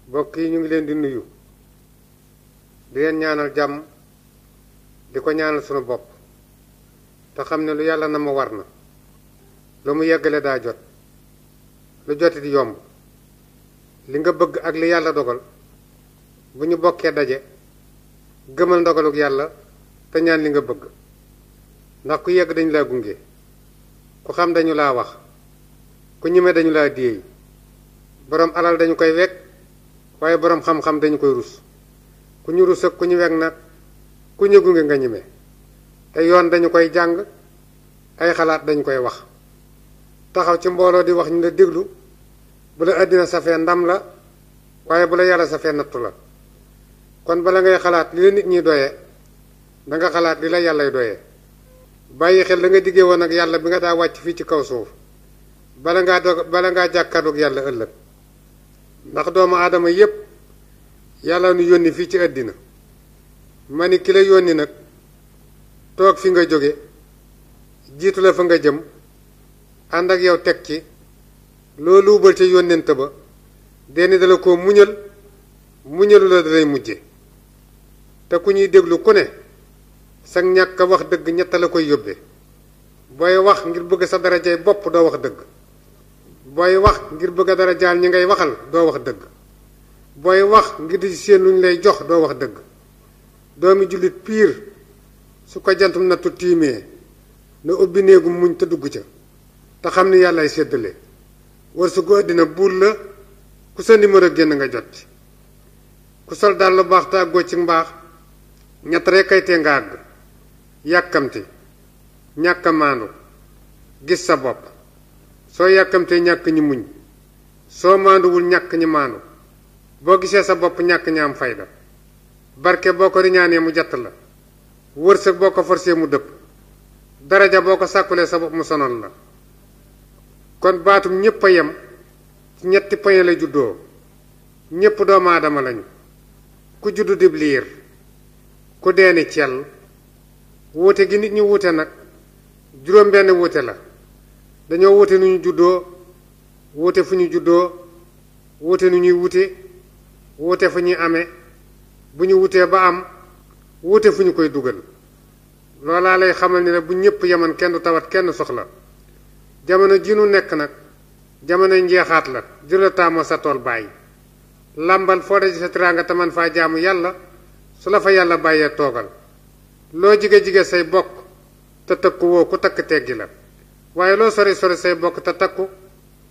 mbokk yi ñu ngi leen di nuyu di leen ñaanal jàmm di ko ñaanal sunu bopp te xam ne lu yàlla na ma war na lu mu yeggale daa jot lu joti di yomb li nga bëgg ak li yàlla dogal bu ñu bokkee daje gëmal ndogaluk yàlla te ñaan li nga bëgg ndax ku yegg dañu laa gunge ku xam dañu laa wax ku ñime dañu laa déey boroom alal dañu koy wekk waaye boroom xam-xam dañu koy rus ku ñu rus ak ku ñu wekk nag ku ñu gunge nga ñime te yoon dañu koy jàng ay xalaat dañu koy wax taxaw ci mbooloo di wax ñu la déglu bu la àddina safee ndam la waaye bu la yàlla safee nattu la kon bala ngay xalaat li la nit ñi doyee danga xalaat li la yàllay doyee bàyyi xel la nga diggee woon ak yàlla bi nga daa wàcc fii ci kaw suuf bala ngaa jàkkaarloog yàlla ëllëg ndax doomu aadama yépp yàlla nu yónni fii ci àddina ma ni ki la yónni nag toog fi nga jóge jiitu la fa nga jëm ànd ak yow teg ci loo luubal ca yónnent ba denn dala ko muñalu la dalay mujje te ku ñuy déglu ku ne sag ñàkk a wax dëgg ñett la koy yóbbee booy wax ngir bëgg sa darajay bopp doo wax dëgg booy wax ngir bëgg a darajaal ñi ngay waxal doo wax dëgg booy wax ngir di seen lu ñu lay jox doo wax dëgg doomi jullit piir su ko jantum nattu tiimee na ubbi néegu muñ te dugg ca te xam ni yàllaay séddale war su ko àddina buur la ku sa numéro génn nga jot ci ku sol daal lu baax te àggoo ci mbaax ñett rekk kay tee nga àgg yàkkamti ñàkk a maandu gis sa bopp soo yàkkamtee ñàkk ñi muñ soo maanduwul ñàkk ñi maandu boo gisee sa bopp ñàkk ñi am fayda barke boo ko riñaanee mu jatt la wërsëg boo ko forcé mu dëpp daraja boo ko sàkkulee sa bopp mu sonal la kon baatum ñépp a yem ci ñetti poñe la juddoo ñépp doomu aadama lañu ku juddu dib liir ku deeni cell wuute gi nit ñi wuute nag juróom benn wuute la dañoo wuute nu ñu juddoo wuute fu ñu juddoo wuute nu ñuy wuute fu ñuy amee bu ñu wutee ba am wuute fu ñu koy dugal loolaa lay xamal ni la bu ñépp yeman kenn du tawat kenn soxla jamono ji nu nekk nag jamono njeexaat la jëla taamoo sa tool bàyyi làmbal foo daje sa tiraanga te man faa jaamu yàlla su la fa yàlla bàyyee toogal loo jige say bokk te takku woo ku takk teggi la waaye loo sori say bokk te takku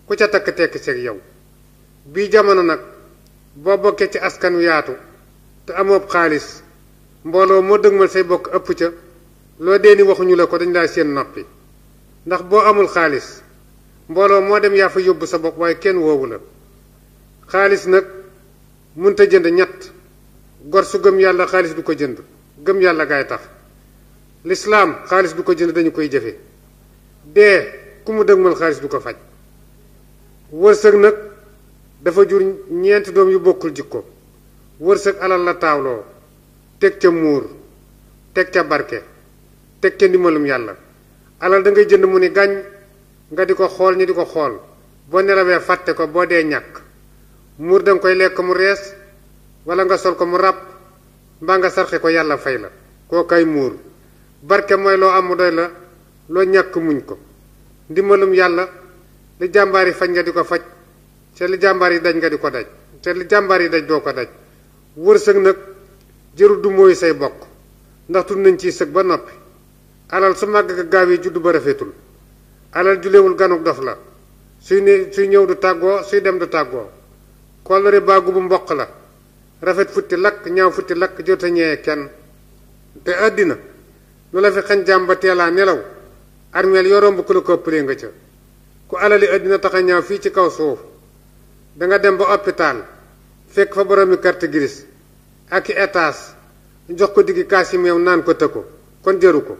ku ca takk tekki seeg yow bii jamono nag boo bokkee ci askan wi yaatu te amoob xaalis mbooloo moo dëgmal say bokk ëpp ca loo dee ni waxuñu la ko dañ laa seen noppi ndax boo amul xaalis mbooloo moo dem yaa fa yóbbu sa bopp waaye kenn woowu la xaalis nag mënta jënd ñett gor su gëm yàlla xaalis du ko jënd gëm yàlla gaay tax lislaam xaalis du ko jënd dañu koy jëfe dee ku mu dëgmal xaalis du ko faj wërsëg nag dafa jur ñeenti doom yu bokkul jikko wërsëg alal la taawloo teg ca muur teg ca barke teg ca ndimbalum yàlla alal da ngay jënd mu ni gàññ nga di ko xool ñi di ko xool boo nelawee fàtte ko boo dee ñàkk muur danga koy lekk mu rees wala nga sol ko mu ràpp mbaa nga sarxe ko yàlla fay la koo kay muur barke mooy loo am mu doy la loo ñàkk muñ ko ndimbalum yàlla li jàmbaar yi faj nga di ko faj te li jàmbaar yi daj nga di ko daj te li jàmbaar yi daj doo ko daj wërsëg nag jërul du mooy say bokk ndax tudd nañ ciy sëg ba noppi alal su màgg ka gaaw yi juddu ba rafetul alal julewul ganuk dof la suy ñëw du tàggoo suy dem du tàggoo kóllëre baagu bu mboq la rafet futti lakk ñaaw futti lakk jota ñee kenn te àddina lu la fi xañ jàmm ba teelaa nelaw armeel yoromb ku la ko ëppalee nga ca ku alali àddina tax a ñaaw fii ci kaw suuf danga dem ba hôpital fekk fa boroomi carte grise ak i étage jox ko diggi kaasi meew naan ko të ko kon jëru ko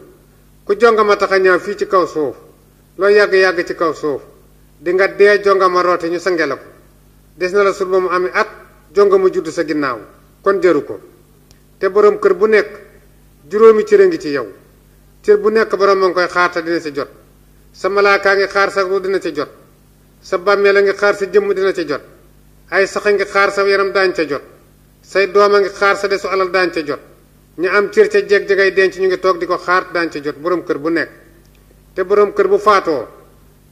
ku jongama tax a ñaaw fii ci kaw suuf loo yàgg-yàgg ci kaw suuf di nga dee jongama roote ñu sange la ko des na la sul ba mu ami at jongama judd sa ginnaaw kon jëru ko te boroom kër bu nekk juróomi cër a ngi ci yow cër bu nekk boroom ma ngi koy xaar te dina ci jot sa malaakaa ngi xaar sa ru dina ci jot sa bàmmeel a ngi xaar sa jëmm dina ci jot ay sax a ngi xaar sa yaram daañ ca jot say doom a ngi xaar sa desu alal daañ ca jot ñu am cër ca jeg-jegay denc ñu ngi toog di ko xaar daañ ca jot borom kër bu nekk te borom kër bu faatoo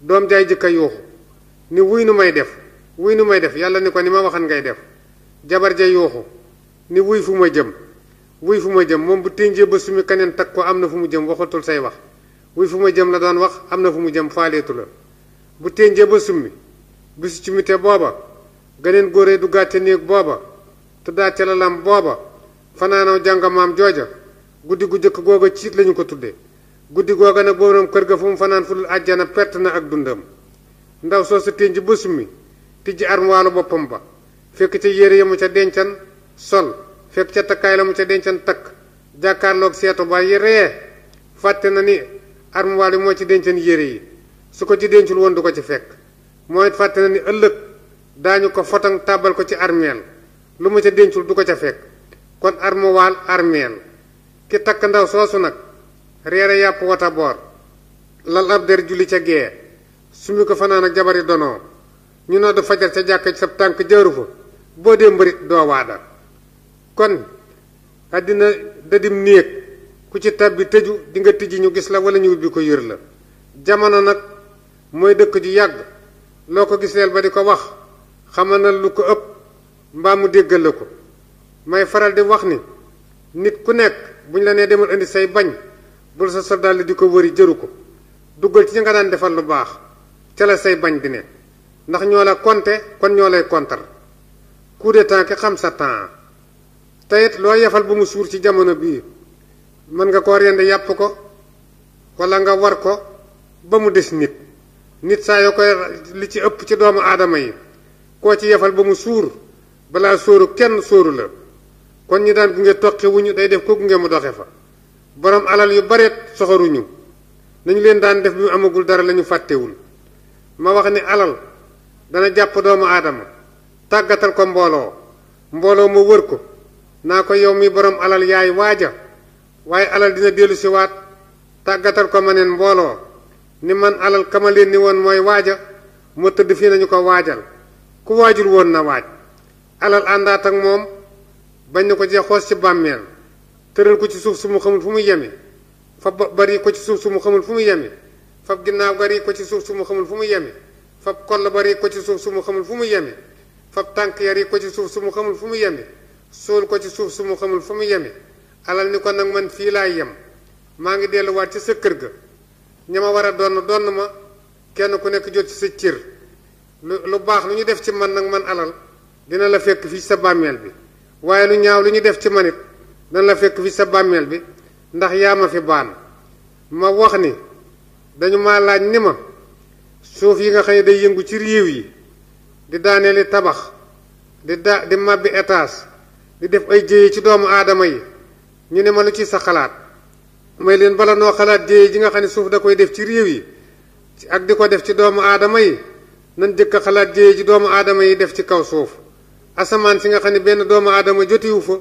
doom jaay jëkka yuuxu ni wuy nu may def wuy nu may def yàlla ni ko ni ma waxan ngay def jabar ja yuuxu ni wuy fu ma jëm wuy fu ma jëm moom bu ténjee ba sumi keneen tag ko am na fu mu jëm waxatul say wax wuy fu ma jëm la doon wax am na fu mu jëm faaleetu la bu ténjee ba summi bisu ci mite booba ganeen góoree du gàtte néeg booba tuddaat ca lalam booba fanaanaw jàngamaam jooja guddi gu jëkk googa ciit lañu ko tuddee guddi googa nag boroom kër ga fu mu fanaan fu dul àjjana perte na ak dundam ndaw soo sa ténj ba summi tijji armuwaalu boppam ba fekk ca yére ya mu ca dencan sol fekk ca takkaay la mu ca dencan takk jàkkaarloog seetu ba yi ree fàtte na ni armuwaal yi moo ci dencan yére yi su ko ci dencul woon du ko ci fekk mooy fàtte na ni ëllëg daañu ko fotang tàbbal ko ci armeel lu mu ca dencul du ko ca fekk kon armuwaal armeel ki takk ndaw soosu nag reere yàpp wata boor lal ab der julli ca gee sumi ko fanaan ak jabari donoo ñu noddu fajar ca jàkka ci sa tànk jaaru fa boo dee mbërit doo waada kon àddina dadim néeg ku ci tabbi tëju di nga tijji ñu gis la wala ñu ubbi ko yër la jamono nag mooy dëkk ju yàgg loo ko giseel ba di ko wax xamal na lu ko ëpp mbaa mu déggal la ko may faral di wax ni nit ku nekk bu ñu la nee demal indi say bañ bul sa soldat li di ko wëri jëru ko duggal ci ñi nga daan defal lu baax ca la say bañ di ne ndax ñoo la konte kon ñoo lay kontar coup de temps ki xam sa temps teyit loo yefal ba mu suur ci jamono bii mën nga koo rend yàpp ko wala nga war ko ba mu des nit saa yoo koy li ci ëpp ci doomu aadama yi koo ci yefal ba mu suur balaa sóoru kenn sóoru la kon ñi daan gunge toqi wuñu day def ko gunge mu doxe fa borom alal yu bareet soxoruñu nañu leen daan def bi mu amagul dara lañu fàttewul ma wax ni alal dana jàpp doomu aadama tàggatal ko mbooloo ma wër ko naa ko yow mi borom alal yaay waaja waaye alal dina dellu si waat tàggatal ko ma neen mbooloo ni man alal kama leen ni woon mooy waaja moo tëdd fii nañu ko waajal ku waajul woon na waaj alal àndaat ak moom bañ na ko cee xoos ci bàmmeel tëral ko ci suuf su mu xamul fu mu yemi fab bari ko ci suuf su mu xamul fu mu yemi fab ginnaaw bari ko ci suuf su mu xamul fu mu yemi fab koll bari ko ci suuf su mu xamul fu mu yemi fab tànk yari ko ci suuf su mu xamul fu mu yemi suul ko ci suuf su mu xamul fu mu yemi alal ni ko nag man fii laay yem maa ngi delluwaat ci sa kër ga ña ma war a donn ma kenn ku nekk jot ci sa cër lu baax lu ñu def ci man nag man alal dina la fekk fii sa bàmmeel bi waaye lu ñaaw lu ñu def ci man it dina la fekk fii sa bàmmeel bi ndax yaa ma fi baan ma wax ni dañu ma laaj ni ma suuf yi nga xam ne day yëngu ci réew yi di daaneeli tabax di màbbi étage di def ay jéye ci doomu aadama yi ñu ne ma lu ci sa xalaat may leen bala noo xalaat jéye ji nga xam ne suuf da koy def ci réew yi ak di ko def ci doomu aadama yi nan jëkk a xalaat jéye ji doomu aadama yi def ci kaw suuf asamaan si nga xam ne benn doomu aadama jotiwu fa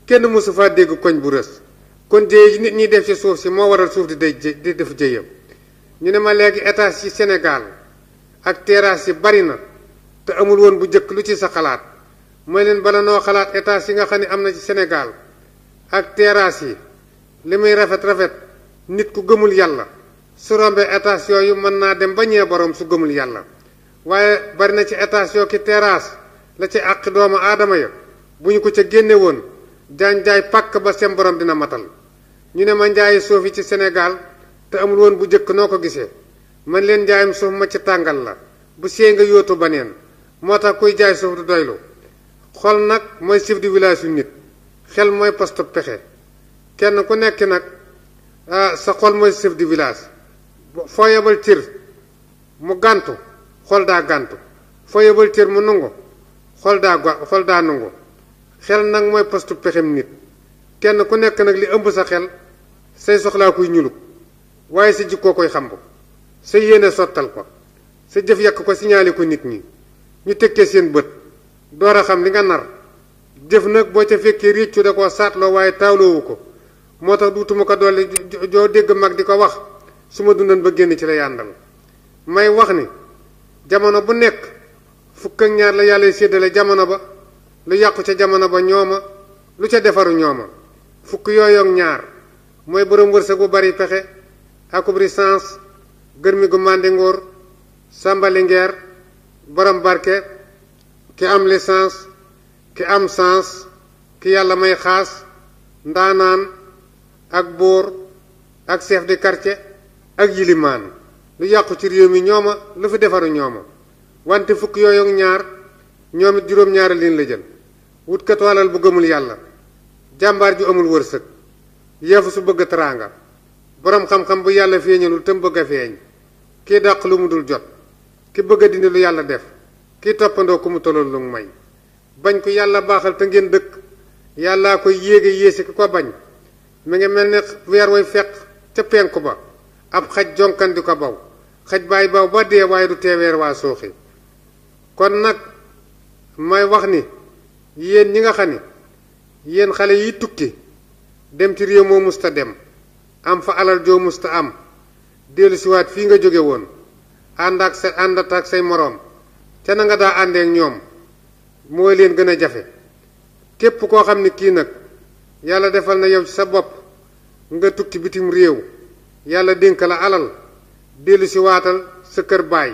kenn mësu faa dégg koñ bu rës kon jéye ji nit ñi def ci suuf si moo waral suuf di def jéyam ñu ne ma léegi étage ci Sénégal ak terrasse yi bari na te amul woon bu njëkk lu ci sa xalaat mooy leen bala noo xalaat étage yi nga xam ne am na ci Sénégal ak terrasse yi li muy rafet nit ku gëmul yàlla su rombee étage yooyu mën naa dem ba ñee borom su gëmul yàlla waaye bari na ci étage yoo ki terrasse la ci àq doomu aadama ya bu ñu ko ca génne woon jaay pàkk ba seen borom dina matal ñu ne ma njaayi suuf yi ci Sénégal te amul woon bu njëkk noo ko gisee man leen njaayam suuf ma ci tàngal la bu see nga yóotu baneen moo tax kuy jaay suuf du doylu xol nag mooy chef de village yu nit xel mooy poste pexe kenn ku nekk nag sa xol mooy chef de village foo yebal cër mu gàntu xol daa gàntu foo yebal cër mu nungu xol daa nungu xel nag mooy poste pexem nit kenn ku nekk nag li ëmb sa xel say soxlaa kuy ñulug waaye sa jikkoo koy xamb sa yéene sottal ko sa jëf yàq ko signalé ko nit ñi ñu tekkee seen bët door a xam li nga nar jëf nag boo ca fekkee réccu da koo saatloo waaye taawloowu ko moo tax duutuma ko dolli joo dégg mag di ko wax su ma dundan ba génn ci la yàndal may wax ni jamono bu nekk fukk ak ñaar la yàlla séddale jamono ba lu yàqu ca jamono ba ñooma lu ca defaru ñooma fukk yooyu ak ñaar mooy borom wërsëg bu bari pexe akub licence gërmi gu màndingoor sàmbalingeer borom barke ki am licence ki am sens ki yàlla may xaas ndaanaan ak buur ak chef de quartier ak yilimaan lu yàqu ci réew mi ñooma lu fi defaru ñooma wante fukk yooyu ak ñaar ñoom it juróom-ñaari liin la jël wutkatu alal bu gëmul yàlla jàmbaar ju amul wërsëg yeefu su bëgg teraanga borom xam-xam bu yàlla feeñalul te mu bëgg a feeñ kii dàq lu mu dul jot ki bëgg a dindi lu yàlla def kii toppandoo ku mu tolloon lu mu may bañ ko yàlla baaxal te ngeen dëkk yàllaa koy yéege yéesi ki ko bañ mi ngi mel ne weer way fekk ca penku ba ab xaj jonkan di ko baw xaj baay baw ba dee waaye du teeweer waa sooxi kon nag may wax ni yéen ñi nga xam ni yéen xale yi tukki dem ci réew moo musta dem am fa alal joo musta am dellu siwaat fii nga jóge woon àndat ak say moroom ca na nga daa àndeek ñoom mooy leen gën a jafe képp koo xam ni kii nag yàlla defal na yow ci sa bopp nga tukki bitim réew yàlla dénk la alal dellu si waatal sa kër baay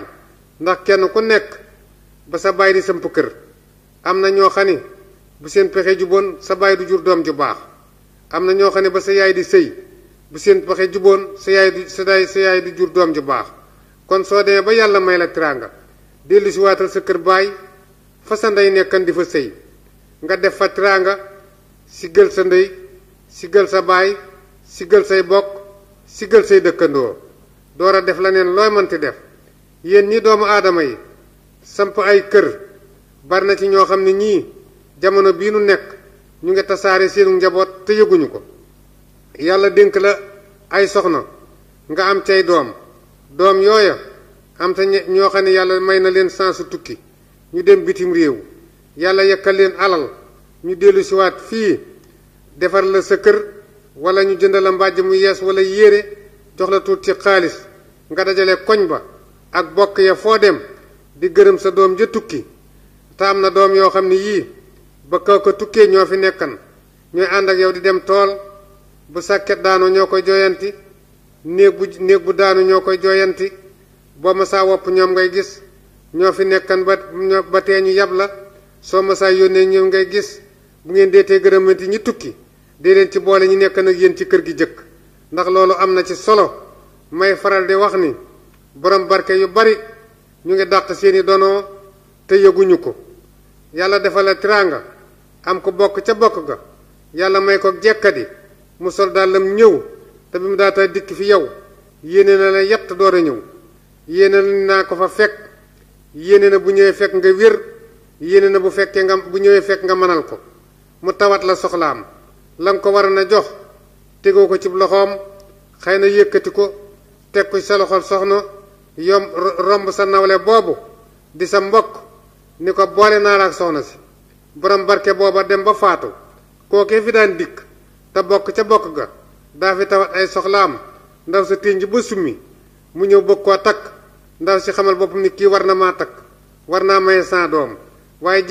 ndax kenn ku nekk ba sa baay di samp kër am na ñoo xam ni bu seen pexe juboon sa baay du jur doom ju baax am na ñoo xam ne ba sa yaay di sëy bu seen pexe juboon sa yaay du jur doom ju baax kon soo demee ba yàlla may la teraanga dellu si waatal sa kër baay fa sa ndey nekkan di fa sëy nga def fa teraanga siggal sa ndey siggal sa baay siggal say bokk siggal say dëkkandoo door a def la neen looy mënti def yéen ñi doomu aadama yi samp ay kër bari na ci ñoo xam ne ñii jamono bii nu nekk ñu ngi tasaare seenu njaboot te yëguñu ko yàlla dénk la ay soxna nga am cay doom yooya am te ñoo xam ne yàlla may na leen sansu tukki ñu dem bitim réew yàlla yekkal leen alal ñu dellu siwaat fii defar la sa kër wala ñu jënd la mbàjj mu yees wala yére jox la tuut ci xaalis nga dajale koñ ba ak bokk ya foo dem di gërëm sa doom ja tukki te am na doom yoo xam ne yii ba kaw ko tukkee ñoo fi nekkan ñooy ànd ak yow di dem tool bu sàkket daanu ñoo koy jooyanti néeg bu daanu ñoo koy jooyanti boo ma saa wopp ñoom ngay gis ñoo fi nekkan ba tee ñu yab la soo ma saa yónnee ñoom ngay gis bu ngeen deetee gërëmanti ñi tukki dee leen ci boole ñi nekk nag yéen ci kër gi jëkk ndax loolu am na ci solo may faral di wax ni borom barke yu bari ñu ngi dàq seeni donoo te yëguñu ko yàlla defal la teraanga am ko bokk ca bokk ga yàlla may ko jekkadi mu sol dàllam ñëw te bi mu daata dikk fi yow yéene na la yett door a ñëw yéene naa ko fa fekk yéene na bu ñëwee fekk nga wér yéene na bu ñëwee fekk nga mënal ko mu tawat la soxlaam la nga ko war a jox tegoo ko ci loxoom xëy na yëkkati ko teg ko ci sa loxol soxna romb sa nawle boobu di sa mbokk ni ko boole naa la ak soxna si borom barke booba dem ba faatu kookee fi daan dikk te bokk ca bokk ga daa fi tawat ay soxlaam ndaw sa tinj ba summi mu ñëw bëgg koo takk ndaw si xamal boppam ni kii war na maa takk war naa maye saa doom waaye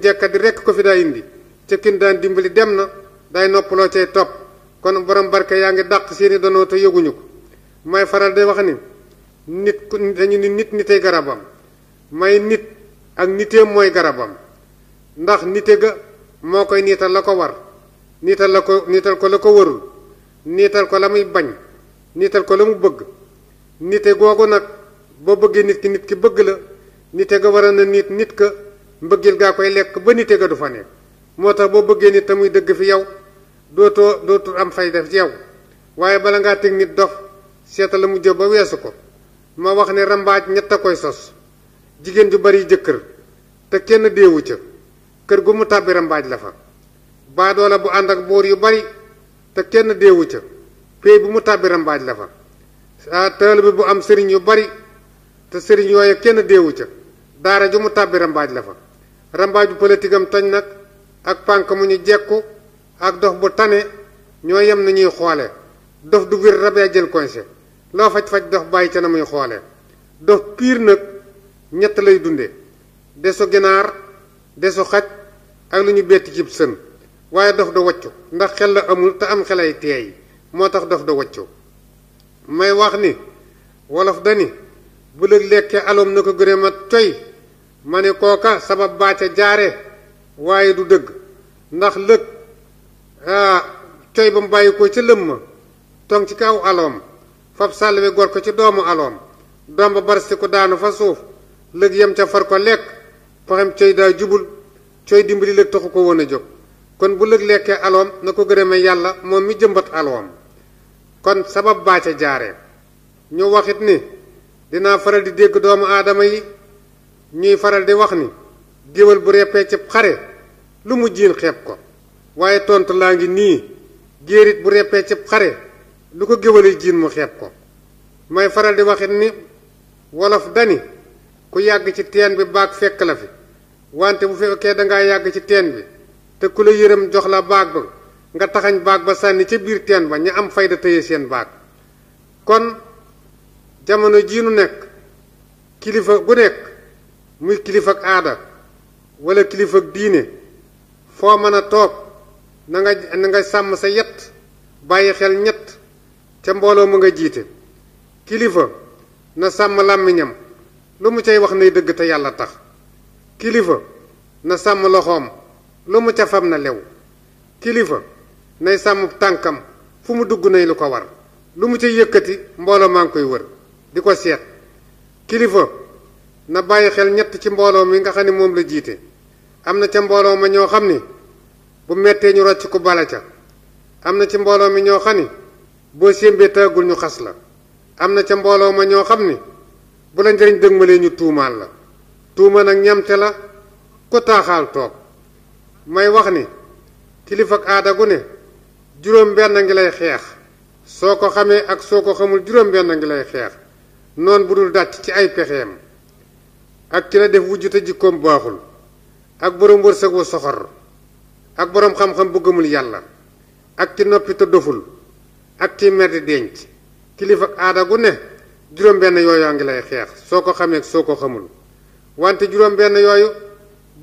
jekkadi rekk ko fi daa indi ca kin daan dimbali dem na day noppaloo cay topp kon borom barke yaa ngi dàq seeni donoo te yëguñu ko may faral di wax ni dañu ni nitay garabam may nit ak niteem mooy garabam ndax nite ga moo koy niital la ko war niital ko la ko warul niital ko la muy bañ niital ko la mu bëgg nite googu nag boo bëggee nit ki bëgg la nite ga war na nit ka mbëggeel gaa koy lekk ba nite ga du fa nekk moo tax boo bëggee nit te muy dëgg fi yow dootul am fay def ci yow waaye bala ngaa teg nit dof seeta la mu jëw ba weesu ko ma wax ne rambaaj ñett a koy sos jigéen ju bari jëkkër te kenn deewu ca kër gu mu tàbbi rambaaj la fa baadoola bu ànd ak boor yu bari te kenn deewu ca pey bu mu tàbbi rambaaj la fa taalibe bu am sëriñ yu bari te sëriñ yooyu kenn deewu ca daara ju mu tàbbi rambaaj la fa rambaaj bu politique am toñ nag ak pànk mu ñu jekku ak dox bu tane ñoo yem na ñuy xoole dof du wir rabee jël conseil loo faj-faj dox bàyyi ca na muy xoole dof piir nag ñett lay dunde desu ginaar desu xaj ak lu ñu betti cib sën waaye dof da waccu ndax xel la amul te am xelay teey moo tax dof da waccu may wax ni wolof dani bu lëg lekkee aloom na ko gërëm a coy ma ne kooka sabab baa ca jaare waaye du dëgg ndax lëg coy ba mu bàyyi ko ca lëm ma tong ci kaw aloom fab sàlluwe gor ko ci doomu aloom doom ba barsti ko daanu fa suuf lëg yem ca far ko lekk paxam coy daa jubul coy dimbali lëg taxu ko woon a jóg kon bu lëg lekkee aloom na ko gërëme yàlla moom mi jëmbat aloom kon sabab baa ca jaare ñu waxit ni dinaa faral di dégg doomu aadama yi ñuy faral di wax ni géwél bu reppee ci xare lu mu jiin xeeb ko waaye tontu laa ngi nii géerit bu reppee ci xare lu ko géwéli jiin mu xeeb ko may faral di waxit ni wolof dani ku yàgg ci teen bi baag fekk la fi wante bu fekkee dangaa yàgg ci teen bi te ku la yërëm jox la baag ba nga taxañ baag ba sànni ca biir teen ba ña am fayda tëye seen baag kon jamono jii nu nekk kilifa gu nekk muy kilifa ak aada wala kilifa ak diine foo mën a toog na nga sàmm sa yet bàyyi xel ñett ca mbooloo mu nga jiite kilifa na sàmm làmmiñam lu mu cay wax nay dëgg te yàlla tax kilifa na sàmm loxoom lu mu ca fam na lew kilifa nay sàmm tànkam fu mu dugg nay lu ko war lu mu ca yëkkati mbooloo maa ngi koy wër di ko seet kilifa na bàyyi xel ñett ci mbooloo mi nga xam ne moom la jiite am na ca mbooloo ma ñoo xam ni bu mettee ñu rocc ku bala ca am na ci mbooloo mi ñoo xam ni boo sémbee tàggul ñu xas la am na ca mbooloo ma ñoo xam ni bu la njëriñ dëgmalee ñu tuumaal la tuuma nag ñamte la ku taaxaal toog may wax ni kilifa ak aada gu ne juróom benn ngi lay xeex soo ko xamee ak soo ko xamul juróom benn ngi lay xeex noon bu dul dàcc ci ay pexeem ak ci la def wujj te jikkoom baaxul ak boroom wërsëg wu soxor ak boroom xam-xam bu gëmul yàlla ak ci noppi te doful ak ci mer di denc kilifa ak aada gu ne juróom benn yooyu ngi lay xeex soo ko xamee ak soo ko xamul wante juróom benn yooyu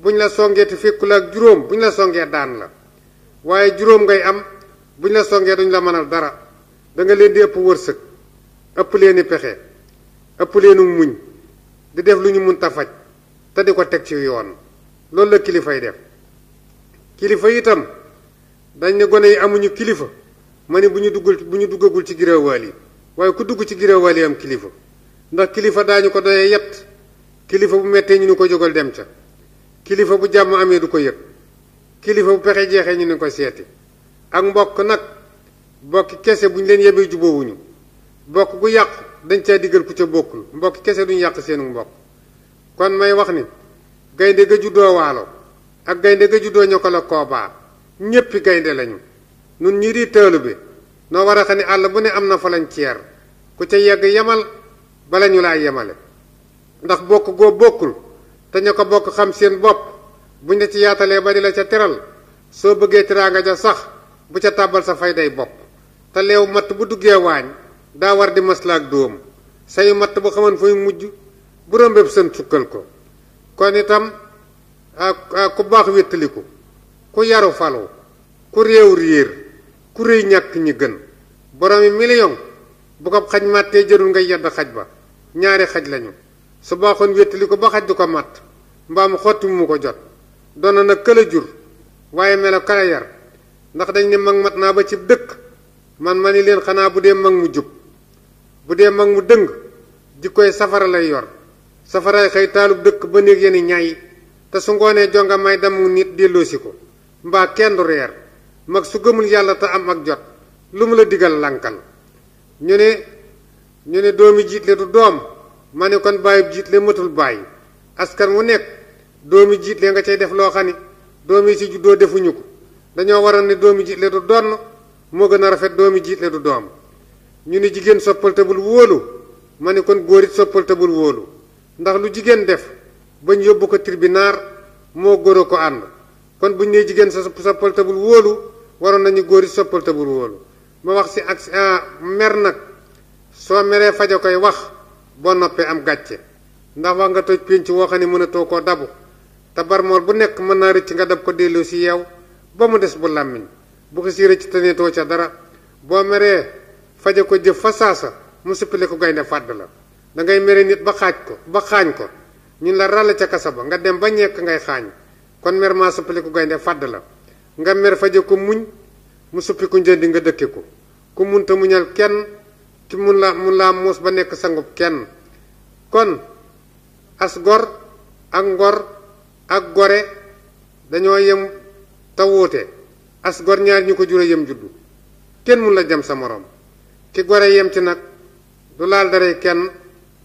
buñ la songee te fekku la ak juróom buñ la songee daan la waaye juróom ngay am buñ la songee duñ la mënal dara da nga leen di ëpp wërsëg ëpp leeni pexe ëpp leenu muñ di def lu ñu munta faj te di ko teg ci yoon loolu la kilifay def kilifa itam dañ ne gone yi amuñu kilifa ma ne bu ñu duggagul ci girawaal yi waaye ku dugg ci girawaal yi am kilifa ndax kilifa daañu ko doyee yett kilifa bu mettee ñu ni ko jógal dem ca kilifa bu jàmm amee du ko yëg kilifa bu pexe jeexee ñu ni ko seeti ak mbokk nag bokki kese bu ñu leen yebee jubóowuñu bokk gu yàqu dañ caa diggal ku ca bokkul mbokki kese duñu yàq seenu mbokk kon may wax ni gaynde ga juddoo waalo ak gaynde ga juddoo ñoo ko la koobaa ñéppi gaynde lañu nun ñi di tëelu bi noo war a xam ne àll bu ne am na fa lañ ceer ku ca yegg yemal bala ñu laa yemale ndax bokk goo bokkul te ña ko bokk xam seen bopp buñ la ci yaatalee ba di la ca teral soo bëggee teraanga ja sax bu ca tàbbal sa fay day bopp te leew matt bu duggee waañ daa war di maslaak dóom sayu matt bu xaman fay mujj bu rombéb sën sukkal ko kon itam ku baax wéttaliku ku yaru falu ku réew réer ku réy ñàkk ñi gën boroomi million bu ko xaj màttee jërul nga yedd xaj ba ñaari xaj lañu su baaxoon wéttaliku ba xaj du ko màtt mbaam xotti mu ko jot doona nag këla jur waaye melo kala yar ndax dañ ne mag mat naa ba ci dëkk man ma ni leen xanaa bu dee mag mu jub bu dee mag mu dëng jikkoy safara lay yor safaray xëy taalub dëkk ba néeg yeni ñaay te su ngoonee jonga may damu nit delloosi ko mbaa kenn du reer mag su gëmul yàlla te am ak jot lu mu la digal lankal ñu ne doomi jiitle du doom ma ne kon bàyyib jiitle matul bàyyi askan wu nekk doomi jiitle nga cay def loo xam ni doomi si juddoo defuñu ko dañoo waroon ne doomi jiitle du donn moo gën a rafet doomi jiitle du doom ñu ne jigéen soppal te bul wóolu ma ne kon góor it soppal te bul wóolu ndax lu jigéen def bañ yóbbu ko tribunal moo góor a ko ànd kon buñ nee jigéen sa soppal te bul wóolu waroon nañu góor it soppal te bul wóolu ma wax si ak mer nag soo meree faja koy wax boo noppee am gàcce ndax wax nga toj pénc woo xam ne mënatoo koo dabu te barmool bu nekk mën naa rëcc nga dab ko dellu si yeew ba mu des bu làmmiñ bu ko si rëcc teneetoo ca dara boo meree faje ko jëf fa saasa mu suppile ko gaynde fàdd la dangay mere nit ba xaañ ko ñun la ràll ca kasa ba nga dem ba ñekk ngay xaañ kon mer maa suppile ko gaynde fàdd la nga mer faje ko muñ mu suppi ku njëndi nga dëkke ko ku munta muñal kenn ki mun laa muus ba nekk sangub kenn kon as gor ak ngor ak gore dañoo yem te wuute as gor ñaar ñu ko jure yem juddu kenn mun la jam sa morom ki gore yem ci nag du laal dara kenn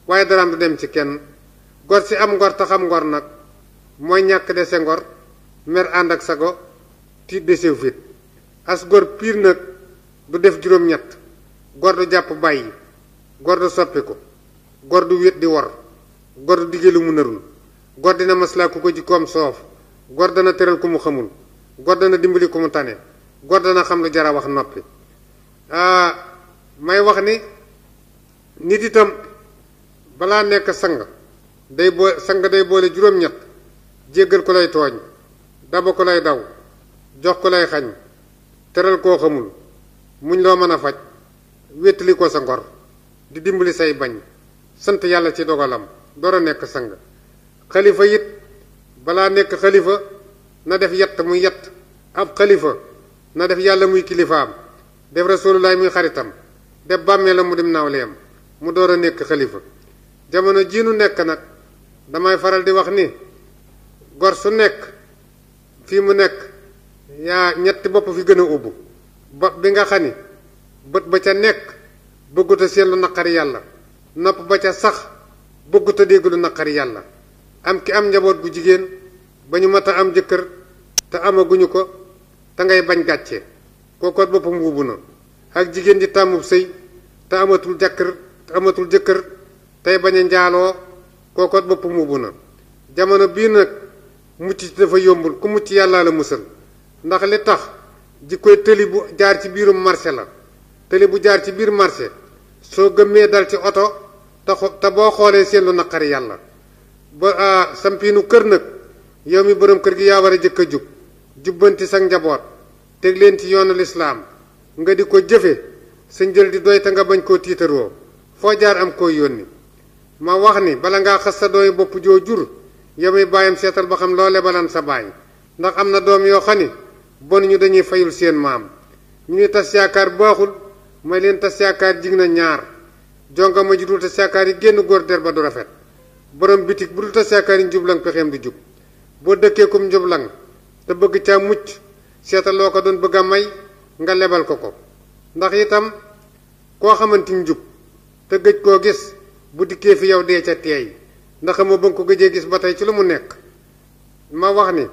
waaye daraam du dem ci kenn gor si am ngor te xam ngor nag mooy ñàkk dese ngor mer ànd ak sago tiit desew fit as gor piir nag du def juróom-ñett gor du jàpp bàyyi gor du soppi ko gor du wét di wor gor du digge lu mu narul gor dina maslaa ku ko jikkoom soof gor dana tëral ku mu xamul gor dana dimbali ku mu tane gor dana xam lu jara wax noppi may wax ni nit itam balaa nekk sang day boole juróom-ñett jéggal ko lay tooñ daba ko lay daw jox ko lay xañ tëral koo xamul muñ loo mën a faj wéttali ko sa ngor di dimbali say bañ sant yàlla ci dogalam door a nekk sang xalifa it balaa nekk xalifa na def yett muy yett ab xalifa na def yàlla muy kilifaam def rasulullaay muy xaritam def bàmmeelam mu dem nawleem mu door a nekk xalifa jamono jii nu nekk nag damay faral di wax ni gor su nekk fii mu nekk yaa ñetti bopp fi gën a ubbu bopp bi nga xam ni bët ba ca nekk bëggut a seen lu naqari yàlla nopp ba ca sax bëggut a dégg lu naqari yàlla am ki am njaboot gu jigéen ba ñu mat a am jëkkër te amaguñu ko te ngay bañ gàcce kookoot boppam wuubu na ak jigéen ji tàmmub sëy te amatul jëkkër tey bañ a njaaloo kookoot boppam wuubu na jamono bii nag mucc ci dafa yombul ku mucc yàllaa la musal ndax li tax ji koy tëli bu jaar ci biirum marché la tëli bu jaar ci biir marché soo gëmmee dal ci oto te boo xoolee seen lu naqari yàlla ba sampiinu kër nag yow mi borom kër gi yaa war a jëkk a jub jubbanti sa njaboot teg leen ci yoonu lislaam nga di ko jëfe sa njël di doy te nga bañ koo tiitaroo foo jaar am koo yónni ma wax ni bala ngaa xas sa dooy bopp joo jur yow mi bàyyam seetal ba xam loo lebalan sa baay ndax am na doom yoo xam ni bon ñu dañuy fayul seen maam ñu ni tas yaakaar baaxul may leen tas yaakaar jig na ñaar jonga ma ji dul tas yaakaar yi génn góor der ba du rafet borom bitig bu dul tas yaakaar yi njublang pexeem du jub boo dëkkee kum njublang te bëgg caa mucc seetal loo ko doon bëgg a may nga lebal ko ndax itam koo xamante njub te gëj koo gis bu dikkee fi yow dee ca teey ndax moo bëgg ko gëjee gis ba tey ci lu mu nekk ma wax ni